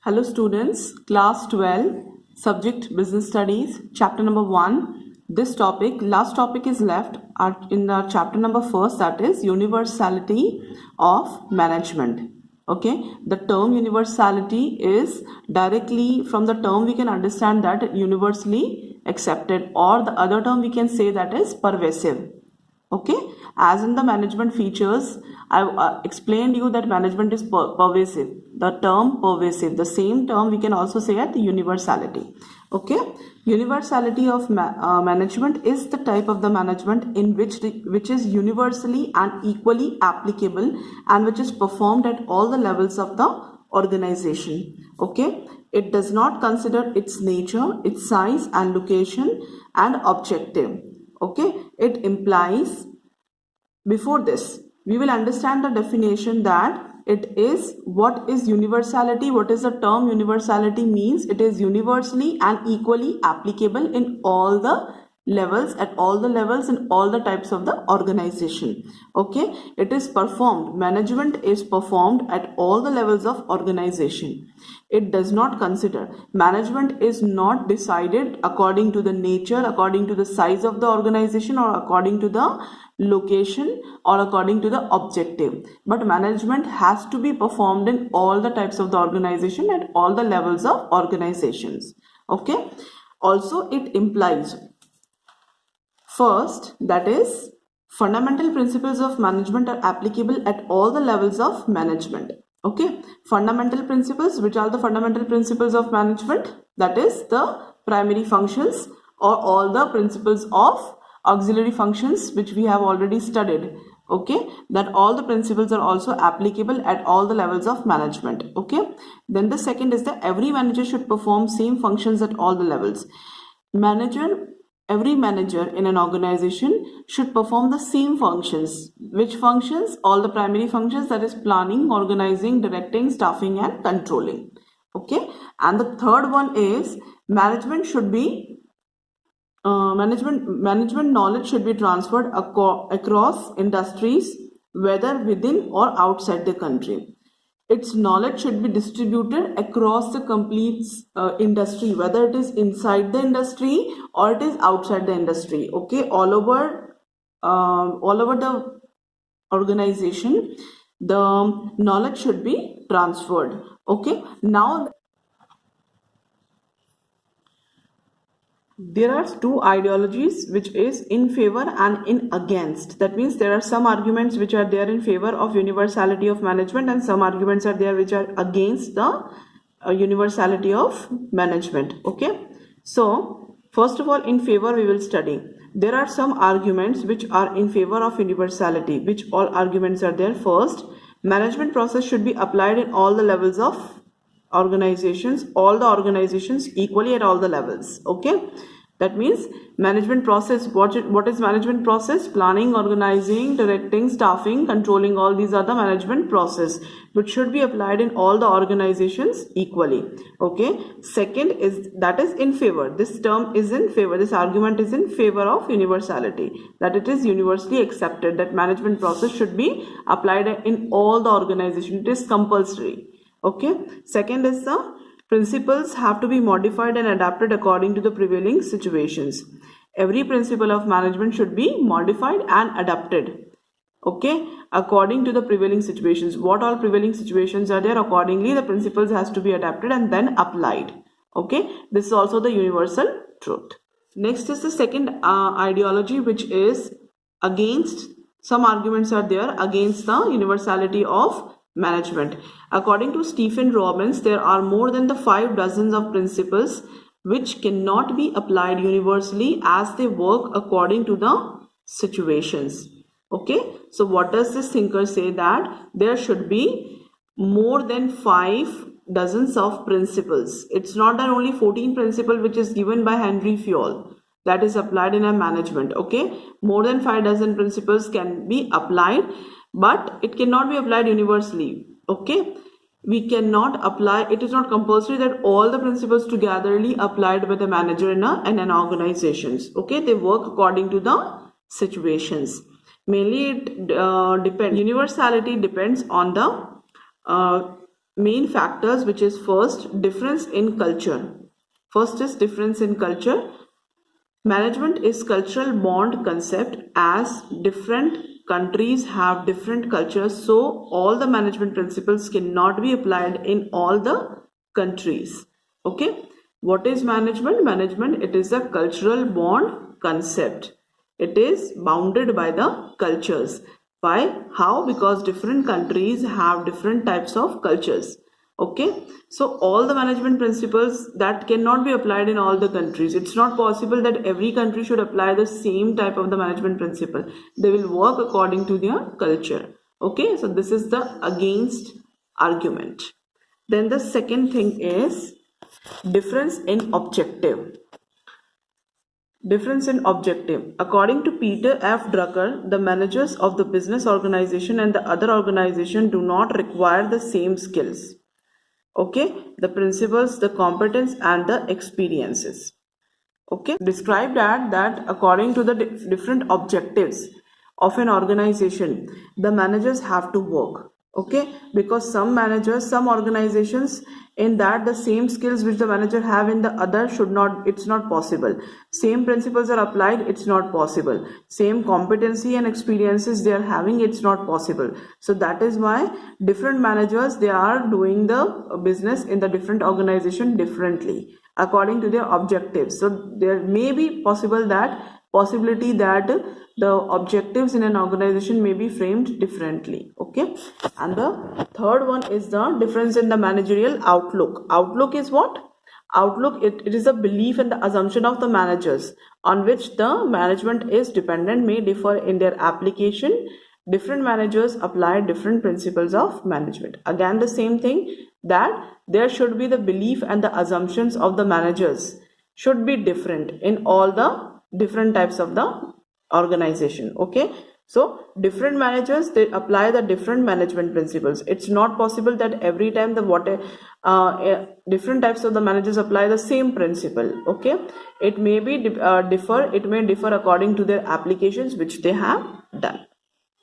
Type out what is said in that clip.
Hello students, class 12, subject business studies, chapter number 1. This topic, last topic is left in the chapter number 1, that is universality of management. Okay, the term universality is directly from the term we can understand that universally accepted, or the other term we can say that is pervasive. Okay, as in the management features, I've explained you that management is pervasive. The term pervasive, the same term we can also say at universality. Okay, universality of management is the type of the management in which is universally and equally applicable and which is performed at all the levels of the organization. Okay, it does not consider its nature, its size and location and objective. Okay, it implies, before this we will understand the definition that it is what is universality. What is the term universality means? It is universally and equally applicable in all the levels, at all the levels, in all the types of the organization. Okay, it is performed, management is performed at all the levels of organization. It does not consider, management is not decided according to the nature, according to the size of the organization, or according to the location, or according to the objective, but management has to be performed in all the types of the organization at all the levels of organizations. Okay, also it implies, first, that is fundamental principles of management are applicable at all the levels of management. Okay, fundamental principles. Which are the fundamental principles of management? That is the primary functions or all the principles of auxiliary functions which we have already studied. Okay, that all the principles are also applicable at all the levels of management. Okay, then the second is that every manager should perform same functions at all the levels. Every manager in an organization should perform the same functions. Which functions? All the primary functions, that is planning, organizing, directing, staffing and controlling. Okay, and the third one is management should be management knowledge should be transferred across industries, whether within or outside the country. Its knowledge should be distributed across the complete industry, whether it is inside the industry or it is outside the industry. Okay, all over the organization, the knowledge should be transferred. Okay, now there are two ideologies which is in favor and in against. That means there are some arguments which are there in favor of universality of management and some arguments are there which are against the universality of management. Okay, so first of all, in favor we will study. There are some arguments which are in favor of universality. Which all arguments are there? First, management process should be applied in all the levels of organizations, all the organizations equally at all the levels. Okay, that means management process, what is management process? Planning, organizing, directing, staffing, controlling, all these are the management process which should be applied in all the organizations equally. Okay, second is, that is in favor, this term is in favor, this argument is in favor of universality, that it is universally accepted that management process should be applied in all the organization, it is compulsory. Okay, second is the principles have to be modified and adapted according to the prevailing situations. Every principle of management should be modified and adapted. Okay, according to the prevailing situations. What all prevailing situations are there? Accordingly, the principles has to be adapted and then applied. Okay, this is also the universal truth. Next is the second ideology which is against. Some arguments are there against the universality of management. According to Stephen Robbins, there are more than the 5 dozens of principles which cannot be applied universally as they work according to the situations. Okay, so what does this thinker say? That there should be more than 5 dozens of principles. It's not that only 14 principle which is given by Henry Fayol that is applied in a management. Okay, more than 5 dozen principles can be applied, but it cannot be applied universally. Okay, we cannot apply, it is not compulsory that all the principles togetherly applied by the manager in an organizations. Okay, they work according to the situations. Mainly it depends, universality depends on the main factors, which is first, difference in culture. First is difference in culture. Management is cultural bond concept, as different countries have different cultures, so all the management principles cannot be applied in all the countries. Okay, what is management? Management, it is a cultural bond concept. It is bounded by the cultures. Why? How? Because different countries have different types of cultures. Okay, so all the management principles that cannot be applied in all the countries. It's not possible that every country should apply the same type of the management principle. They will work according to their culture. Okay, so this is the against argument. Then the second thing is difference in objective. Difference in objective. According to Peter F. Drucker, the managers of the business organization and the other organization do not require the same skills. Okay, the principles, the competence, and the experiences. Okay, described that according to the different objectives of an organization, the managers have to work. Okay, because some managers, some organizations, in that the same skills which the manager have in the other should not, it's not possible. Same principles are applied, it's not possible. Same competency and experiences they are having, it's not possible. So that is why different managers, they are doing the business in the different organization differently according to their objectives. So there may be possibility that the objectives in an organization may be framed differently. Okay, and the third one is the difference in the managerial outlook. Outlook is what? Outlook, it is a belief and the assumption of the managers on which the management is dependent may differ in their application. Different managers apply different principles of management. Again, the same thing, that there should be the belief and the assumptions of the managers should be different in all the different types of the organization. Okay, so different managers, they apply the different management principles. It's not possible that every time the different types of the managers apply the same principle. Okay, it may be differ according to their applications which they have done.